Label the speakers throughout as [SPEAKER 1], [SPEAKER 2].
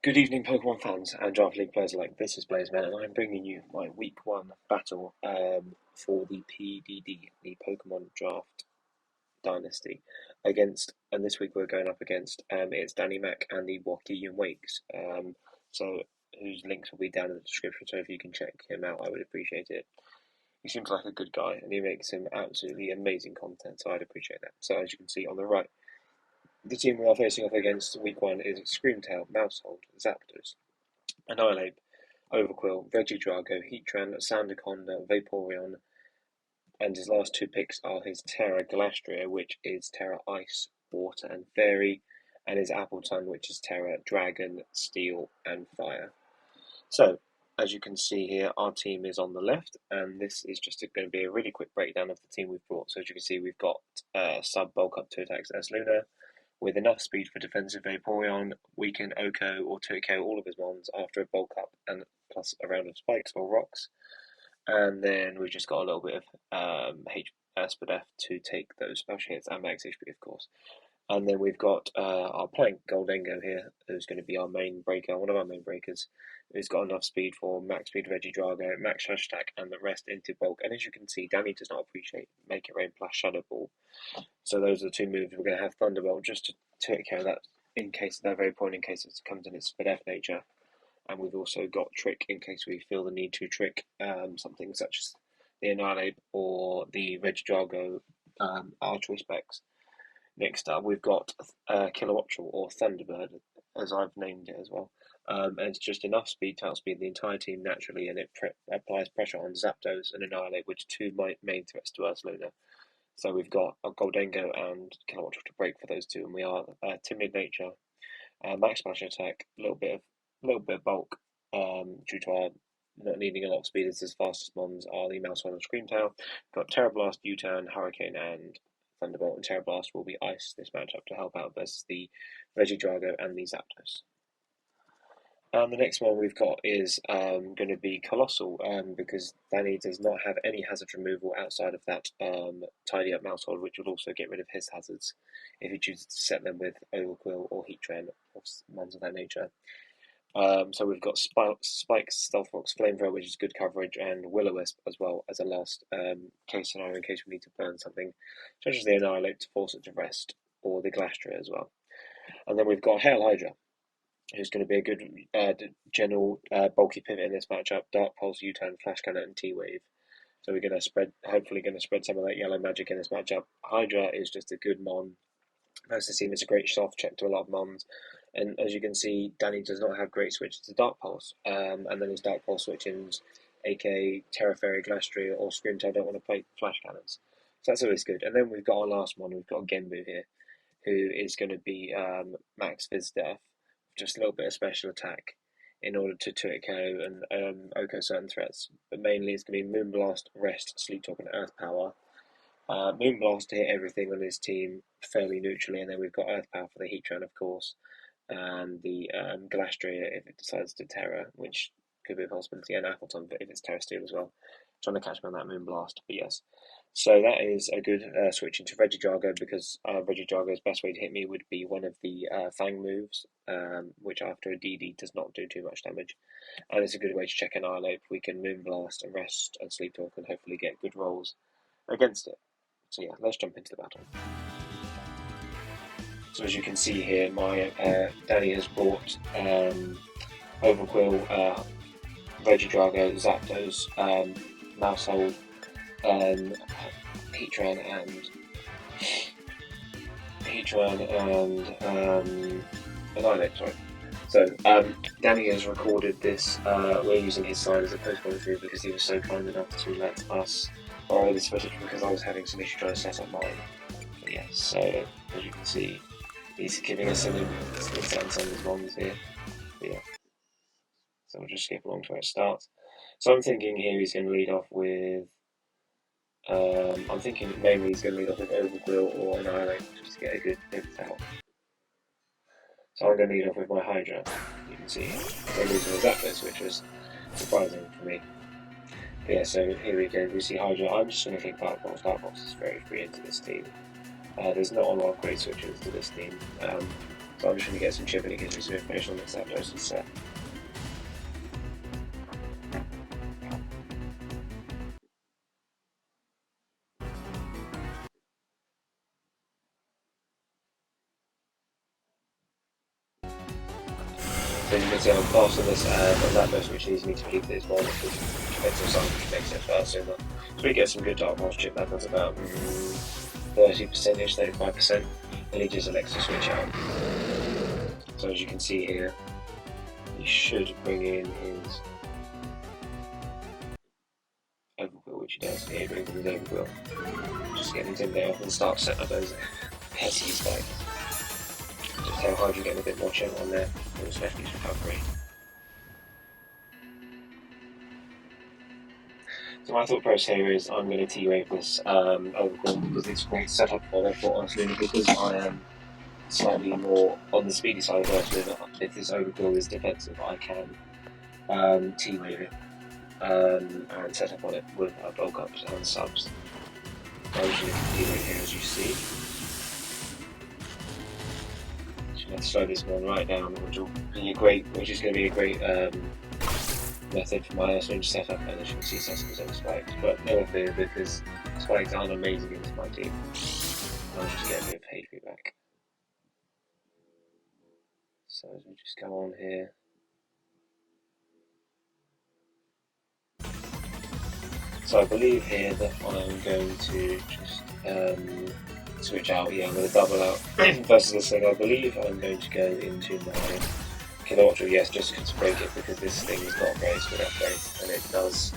[SPEAKER 1] Good evening, Pokemon fans and Draft League players alike. This is WIFI, and I'm bringing you my Week 1 battle for the PDD, the Pokemon Draft Dynasty, and this week we're going up against ItzDannyMac and the Waukegan Wakes. So whose links will be down in the description. So if you can check him out, I would appreciate it. He seems like a good guy, and he makes some absolutely amazing content. So I'd appreciate that. So as you can see on the right, the team we are facing off against Week 1 is Screamtail, Mousehold, Zapdos, Annihilate, Overquill, Regidrago, Heatran, Sandaconda, Vaporeon, and his last two picks are his Terra Galastria, which is Terra Ice, Water, and Fairy, and his Appleton, which is Terra Dragon, Steel, and Fire. So, as you can see here, our team is on the left, and this is just going to be a really quick breakdown of the team we've brought. So, as you can see, we've got sub-bulk up 2 attacks as Luna, with enough speed for defensive Vaporeon, weaken Oko or to KO all of his mons after a bulk up and plus a round of spikes or rocks. And then we've just got a little bit of SPDF to take those special hits and max HP, of course. And then we've got our Plank Goldengo here, who's going to be our main breaker, one of our main breakers, who's got enough speed for max speed Regidrago, max Slash Attack, and the rest into bulk. And as you can see, Danny does not appreciate Make It Rain plus Shadow Ball. So those are the two moves. We're going to have Thunderbolt just to take care of that in case at that very point, in case it comes in its SPDF nature. And we've also got Trick in case we feel the need to trick something such as the Annihilate or the Regidrago, our choice specs. Next up, we've got Killuaboom or Thunderbird, as I've named it as well. And it's just enough speed to outspeed the entire team naturally, and it applies pressure on Zapdos and Annihilate, which are two main threats to us, Luna. So we've got a Goldengo and Killuaboom to break for those two, and we are timid nature, max smash attack, a little bit of bulk, due to our not needing a lot of speed as his fastest mons are the Mousehold and Screamtail. Got Terra Blast, U-Turn, Hurricane, and Thunderbolt, and Terra Blast will be Ice this matchup to help out versus the Regidrago and the Zapdos. The next one we've got is going to be Colossal, because Danny does not have any hazard removal outside of that Tidy Up Mousehold, which will also get rid of his hazards if he chooses to set them with Overquill or Heatran or mons of that nature. So we've got Spikes, Stealth Rocks, Flamethrower, which is good coverage, and Will-O-Wisp as well as a last case scenario in case we need to burn something, such as the Annihilate to force it to rest, or the Galastria as well. And then we've got Hail Hydra, who's going to be a good general bulky pivot in this matchup. Dark Pulse, U-Turn, Flash Cannon, and T-Wave. So we're going to hopefully going to spread some of that yellow magic in this matchup. Hydra is just a good mon. Most of the team is a great soft check to a lot of mons. And as you can see, Danny does not have great switches to Dark Pulse. And then his Dark Pulse switch-ins, aka Terra Fairy, Galastria, or Screamtail don't want to play Flash Cannons. So that's always good. And then we've got our last one, we've got Genbu here, who is going to be max Fizz Death, just a little bit of special attack in order to KO and Oko certain threats. But mainly it's going to be Moonblast, Rest, Sleep Talk, and Earth Power. Moonblast to hit everything on his team fairly neutrally, and then we've got Earth Power for the Heatran, of course, and the Galastria if it decides to Terra, which could be a possibility, and Appleton if it's Terra Steel as well. Trying to catch me on that Moonblast, but yes. So that is a good switch into Regidrago, because Regidrago's best way to hit me would be one of the Fang moves, which after a DD does not do too much damage. And it's a good way to check Annihilate. We can Moonblast and Rest and Sleep Talk and hopefully get good rolls against it. So yeah, let's jump into the battle. So as you can see here, my Danny has brought Overquill, Regidrago, Zapdos, Mousehold, Heatran and Annihilate, sorry. So Danny has recorded this. We're using his side as a post-commentary because he was so kind enough to let us borrow this footage because I was having some issue trying to set up mine. But yeah, so as you can see, he's giving us some insight on some of his mons here. But yeah. So we'll just skip along to where it starts. So I'm thinking here he's going to lead off with I'm thinking mainly he's going to lead off with Overquill or Annihilate just to get a good pivot out. So I'm going to lead off with my Hydra. You can see I'm losing with Zapdos, which was surprising for me. But yeah, so here we go. We see Hydra. I'm just going to think Dark Pulse. Dark Pulse is very free into this team. There's not a lot of great switches to this team. So I'm just going to get some chip and it gives me some information on this Zapdos and set. So you can see I'm fast on this Zapdos, which needs me to keep this one, which makes it something which makes it faster. So we get some good Dark Pulse chip, that does about 30%ish, 35%, and he just elects to switch out. So as you can see here, he should bring in his Overwheel, which he does. Here he brings in his Overwheel. Just get him there and start setting up those petty spikes. Just tell Hydra getting a bit more chip on there, especially his recovery. So my thought process here is I'm going to T-Wave this Overwheel because it's a great setup for it, but honestly because I am slightly more on the speedy side of it, if this Overwheel is defensive I can T-Wave it and set up on it with bulk ups and subs. I'm just going to T-Wave here as you see. Just going to slow this one right down, which is going to be a great method for my swing setup, and as you can see Sesco's on spikes, but no fear because spikes aren't amazing into my team. I'll just get a bit of hay feedback. So as we just go on here. So I believe here that I'm going to just switch out, yeah, I'm going to double out versus this thing. I believe I'm going to go into my Killuaboom, yes, just to break it because this thing is not very good upgrade and it does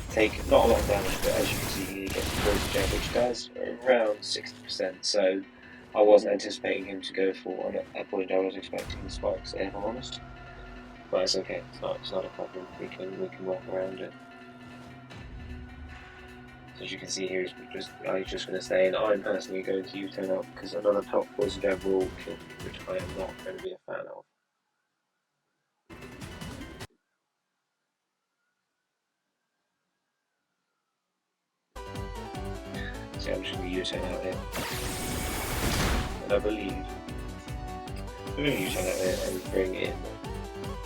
[SPEAKER 1] take not a lot of damage, but as you can see here you get the Poison Jab, which does around 60%, so I wasn't anticipating him to go for a Poison Jab. I was expecting spikes there, if I'm honest, but it's okay, it's not a problem, we can work around it. So as you can see here, he's just going to stay in. I'm personally going to U-turn out because another top Poison Jab will kill me, which I am not going to be a fan of. So I'm just going to U-turn out here. And I believe we're going to U-turn out here and bring in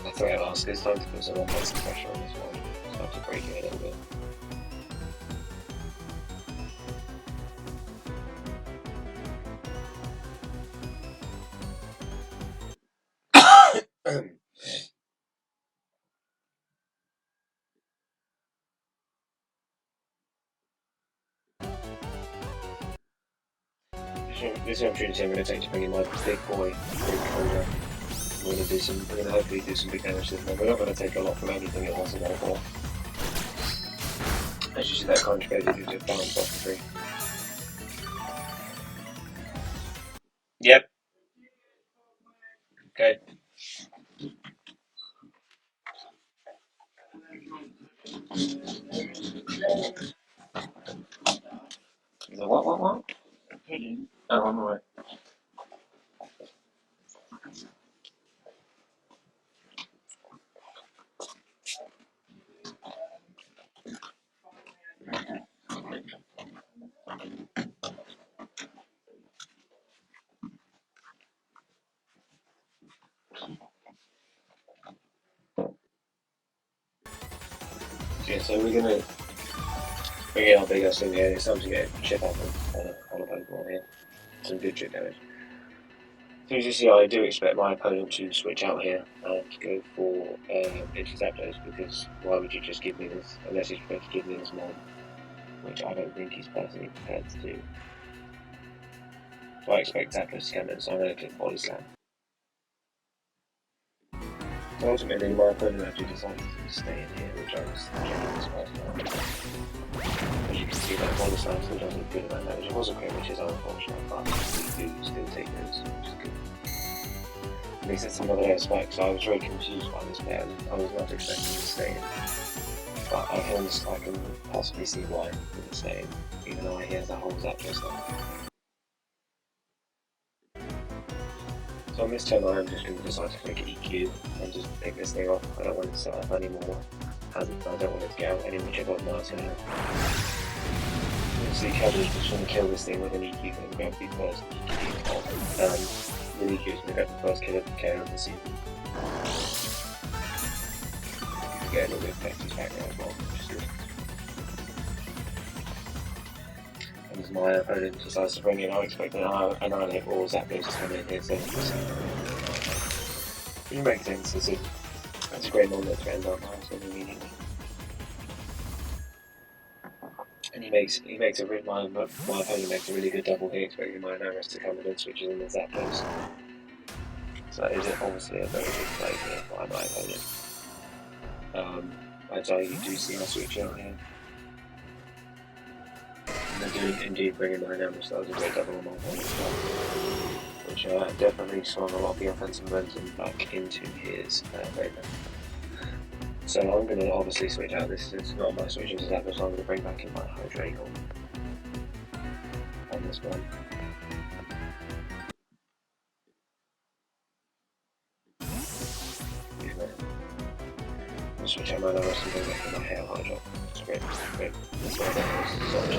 [SPEAKER 1] a threat mask. It's time to put some offensive pressure on this one. It's time to break it a little bit. This is an opportunity I'm going to take to bring in my big boy, Big Cobra. We're going to hopefully do some big damage to them. We're not going to take a lot from anything it wasn't going for. As you see that conjugated into a balance off the tree. Yep. Okay. So what? Oh, I'm alright. Yeah, so we're going to bring in our big ass thing here. It's time to get a chip up on a Pokemon here. Some good chip damage. So as you see, I do expect my opponent to switch out here and go for into Zapdos because why would you just give me this unless he's prepared to give me this mod, which I don't think he's personally prepared to do. So I expect Zapdos to come in, so I'm going to click Body Slam. So ultimately, my opponent actually decided to stay in here, which I was checking this first time. As you can see, that Body Slam still doesn't do good amount of damage. It was a crit, which is unfortunate, but we do still take those, which is good. At least it's another layer spike, so I was very confused by this player. I was not expecting him to stay in. But I can possibly see why he didn't stay in, even though he has that whole Zapdos now. So on this turn I'm just going to decide to click EQ and just pick this thing off. I don't want it to set up anymore. I don't want it to get out any which above my turn. So the cavalry just want to kill this thing with an EQ and grab the first EQ. Lillie Q's going to go for the first kill of the season. You can get a little bit of Pepsi's back there as well, which is good. And as my opponent decides to bring in, I expect an Annihilate or Zapdos to come in here, 70%. Which makes sense, it's a great moment to end on house immediately. And my opponent makes a really good double hit, expecting my Naris to come in and switches in the Zapdos. So that is obviously a very good play here by my opponent. I'd say you do see my switch out here. And I do indeed bring in my Naris, that was a great double on my opponent as well. Which definitely swung a lot of the offensive momentum back into his favour. So I'm going to obviously switch out, this is not my switch into Zapdos, so I'm going to bring back in my Hydra on this one. I'll switch out my Naris and bring back in my Hail Hydra. It's great. This one is such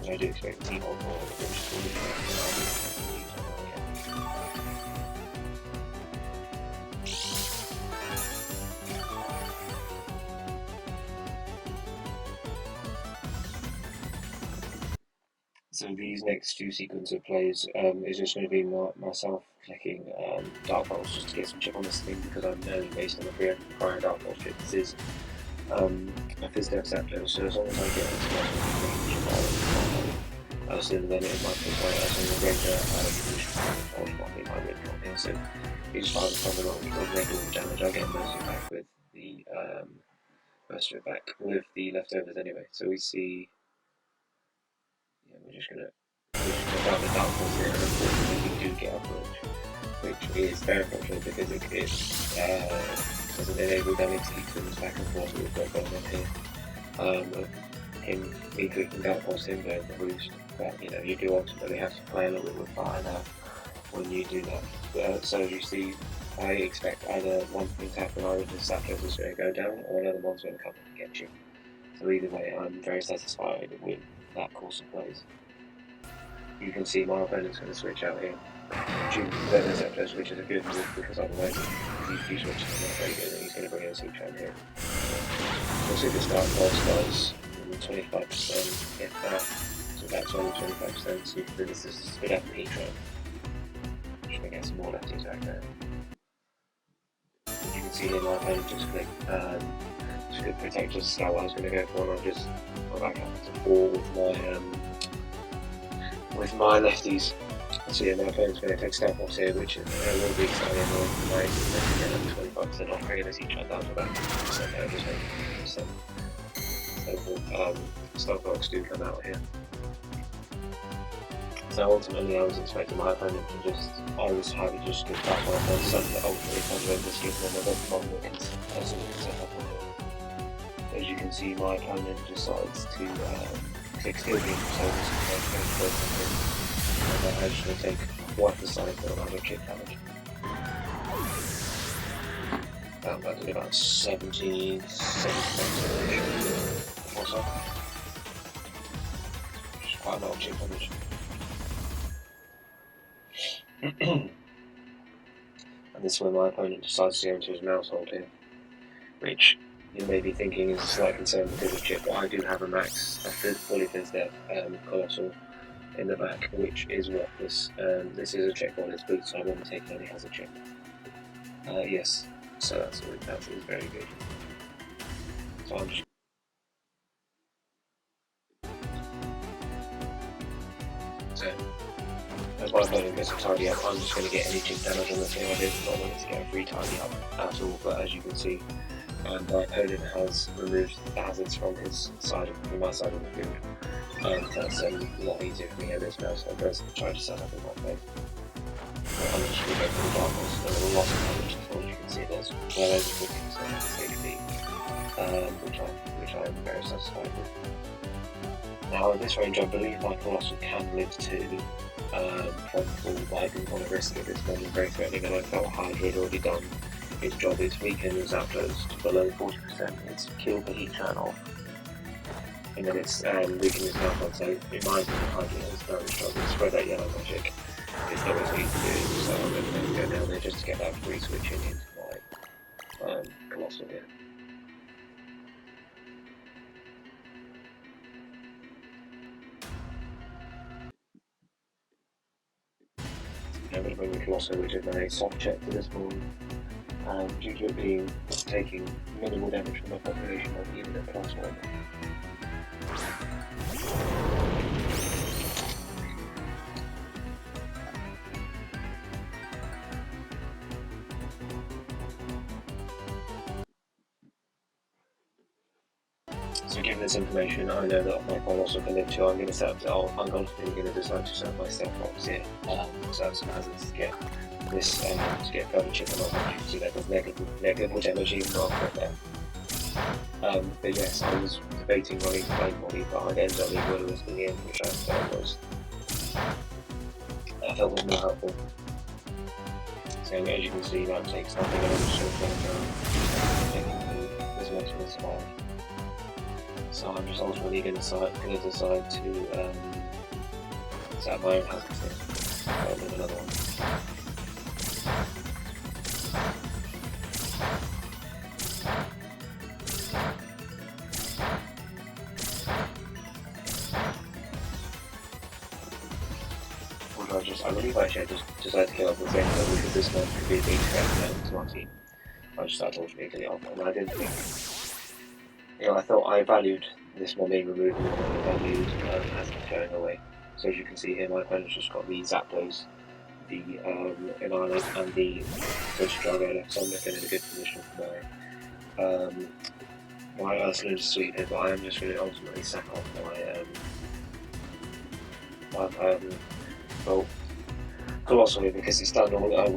[SPEAKER 1] a I do expect the team on board, which is really good. So these next two sequence of plays is just going to be myself clicking Dark Pulse just to get some chip on this thing, because I'm only based on the prior Dark Pulse chip. This is a Fizdale Zapdos, so as long as I get this range, sooner than it might be quite as a regular might be my win from here. So you just find something wrong with regular damage. I get most of it back with the leftovers anyway. So we see. Yeah, we're just gonna grab the Dark Pulse here, and unfortunately we do get upwards, which is very unfortunate because it doesn't enable Danny to keep things back and forth that we've got going on here. Me clicking Dark Pulse him going for boost, but you know, you do ultimately have to play a little bit with fire now when you do that. So as you see, I expect either one thing to happen, either the Zapdos is going to go down, or another one's going to come and get you. So either way, I'm very satisfied with that course of plays. You can see my opponent's going to switch out here. Choose the Zapdos, which is a good move, because otherwise if you switch is not very good, and he's going to bring in a switch out here. We'll see this Dark Pulse does 25%, if that, so that's only 25%, so you can do this is a spit out the Hydra. Just going to get some more lefties back there. You can see here my opponent just click good protectors Scarlet I was going to go for, and I'll just go back up to 4 with my lefties. So yeah, my opponent's going to take Star Fox here, which is a little bit exciting. My get 25% off, bringing this each down to about 50% there, just 8%. So Star Fox do come out here. So ultimately I was expecting my opponent to I was happy to just get back my opponent, so that ultimately comes over this gives them a bit more set up on it. As you can see, my opponent decides to click Steel Beam, so this is going to and I'm actually going to take quite the side for a lot of chip damage. That did about 70 or so. Which is quite a lot of chip damage. And this is when my opponent decides to go into his mouse hold here, which you may be thinking is a slight concern because of chip, but I do have a fully Fizdale Colossal in the back, which is what this is a chip on its boot, so I won't take it only has a chip. Yes, so that is very good. So I'm just as my opponent gets a tidy up, I'm just going to get any chip damage on the thing. I did not want it to get a free tidy up at all, but as you can see, my opponent has removed the hazards from my side of the field, and that's a lot easier for me at this now, so I'm going to try to set up in my play. I'm just going to go for the Dark Pulse, there are lots of damage, as you can see there's well over 50% safety, which I'm very satisfied with. Now in this range I believe my Colossal can live to from full, but I didn't want to risk it this moment, very threatening, and I felt Hydra had already done its job. It's weakened its Zapdos to below 40%, it's killed the heat turn off, and then it's weakened its Dark Pulse, so in my opinion Hydra has done its job. It's spread that yellow magic, it's not as easy to do, so I'm going to go down there just to get that free switching into my Colossal here. I'm going to bring the Colossal, which is my soft check for this morning. Due to it being taking minimal damage from the population of even at +1. So given this information, I know that my Colossal can live too. I'm going to set up, I'm going to decide to set my stealth box here. Set up some hazards to get this, to get further chip on. You can see that does negligible damage even after there. But yes, I was debating running flame body, but I ended up leaving Willows in the end, which I felt was more helpful. So as you can see, that takes nothing, and I'm just sort of taking this much of this far. So I'm just ultimately going to decide to set up my own hazard here. With another one. I believe actually I just decided to kill off the same level because this one could be a big threat to my team. I just started automatically off, and I didn't think. I thought I valued this one being removed more than I valued as it's going away. So as you can see here, my opponent's just got the Zapdos, the Annihilate, and the Ghost Drago left, so I'm looking in a good position for my Ursula to sweep here, but I am just going to ultimately sack off my Colossal here because it's done all I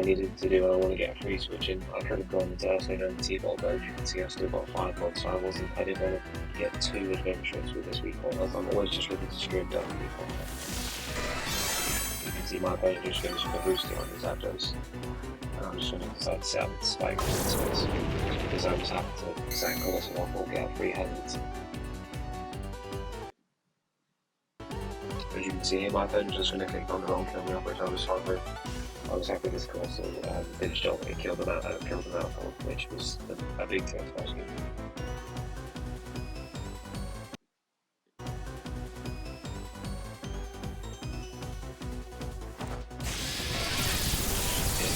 [SPEAKER 1] needed to do, and I want to get a free switch in. I could have gone into Ursula and T-Bot, but as you can see, I've still got 5 mods, so I didn't want to get too adventurous with this week one, as I'm always just looking to screw down the week one. You can see my opponent just goes for boosting on his Zapdos. And I'm just going to decide to set up the spike in this space because I'm just happy to sack Colossal off or get 3 hazards. As you can see here, my opponent just going to click on the wrong kill me off, which I was fine with. I was happy with this Colossal finished off and killed them out, which was a big threat to my team.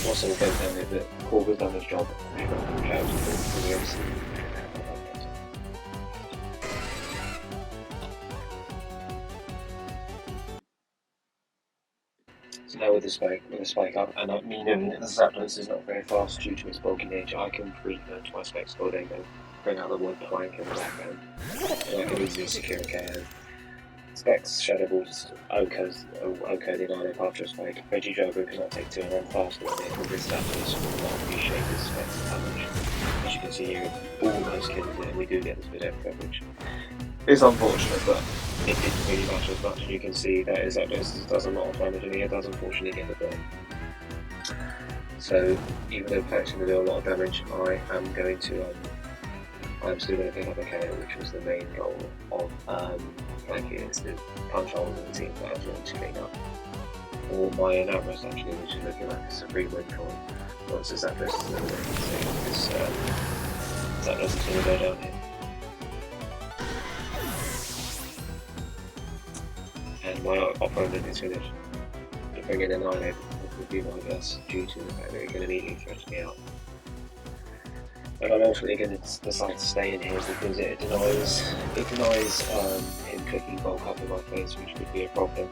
[SPEAKER 1] Colossal will go down here, but Corva's done his job. So now with the spike up, and me knowing that the Zapdos is not very fast due to its bulky nature, I can free to my Specs Building and bring out the wood plank in the background, and I can easily secure a KO. Specs ShadedEel just Oko the Annihilate after a spike. Regidrago cannot take 2 and run faster than it, with this Zapdos will not appreciate this Specs damage. As you can see here, almost kills it, and we do get this bit of coverage. It's unfortunate, but it didn't really matter as much. You can see that Zapdos does a lot of damage, and it does unfortunately get the burn. So even though Flex can do a lot of damage, I'm still going to pick up a KO, which was the main goal of flanking, is to punch holes in the team that I was willing to clean up. Or my Anabras actually, which is looking like it's a free win for once the Zapdos is going to win. So Zapdos is going to go down here. And my opponent is finished. To bring in an Annihilate would be my guess, due to the fact that it can immediately threaten me out. And I'm ultimately going to decide to stay in here because it denies him clicking bulk up in my face, which could be a problem.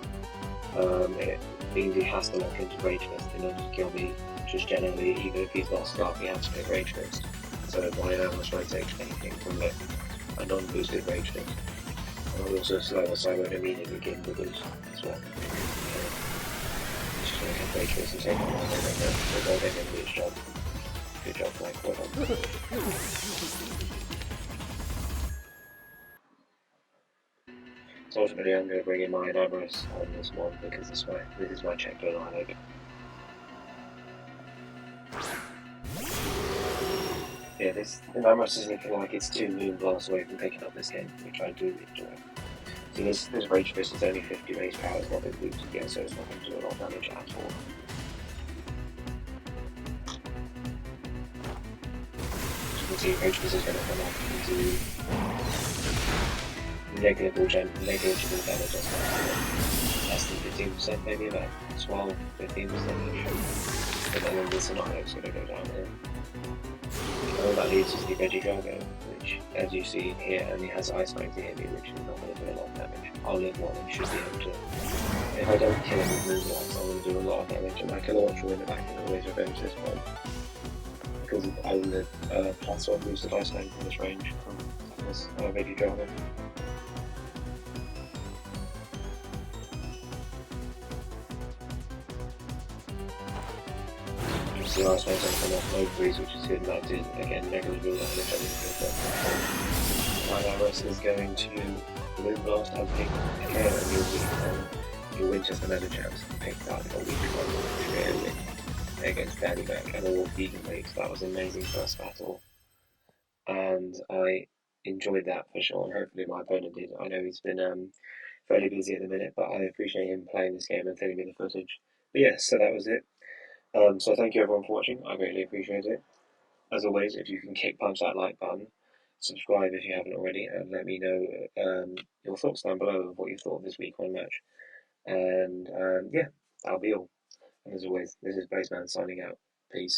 [SPEAKER 1] It means he has to lock into Rage Fist in order to kill me, just generally, even if he's not Scarlet, he has to get Rage Fist. So my Anabras won't take anything from a non-boosted Rage Fist. And I'll also slow us, so I won't immediately get the boost as well. Just going to get Rage Fist and take on my Anabras, and then do his job. Good job, Mike, well done. So ultimately I'm going to bring in my Anabras on this one because this is my check to Annihilate. Yeah, this Anabras is looking like it's 2 Moon Blasts away from picking up this game, which I do enjoy. So this Rage Fist is only 50 base power, it's not been boosted yet, so it's not going to do a lot of damage at all. As you can see, Rage Fist is going to come up and do negligible damage, less than 15%, maybe about 12-15%. But then the scenario is going to go down here. All that leaves is the Veggie Drago, which, as you see here, only has Ice Knight to hit me, which is not going to do a lot of damage. I'll live one and should be able to. If I don't kill him with Moonblast, I'm going to do a lot of damage, and my KilluaBoom in the back can always revenge this one. Because I will live +1 boosted Ice Knight from this range from this Veggie Drago. The last one's going to come off no freeze, which is good, and that did again negligible damage. My Virus is going to Moonblast and pick again, and your Winchester Metal Champs picked up a weak one straight away against DashingSceptile and a Waukegan league. So that was an amazing first battle, and I enjoyed that for sure, and hopefully my opponent did. I know he's been fairly busy at the minute, but I appreciate him playing this game and sending me the footage. But yes, so that was it. So thank you everyone for watching, I greatly appreciate it. As always, if you can kick punch that like button, subscribe if you haven't already, and let me know your thoughts down below of what you thought of this week 1 match. And yeah, that'll be all. And as always, this is Blazeman signing out. Peace.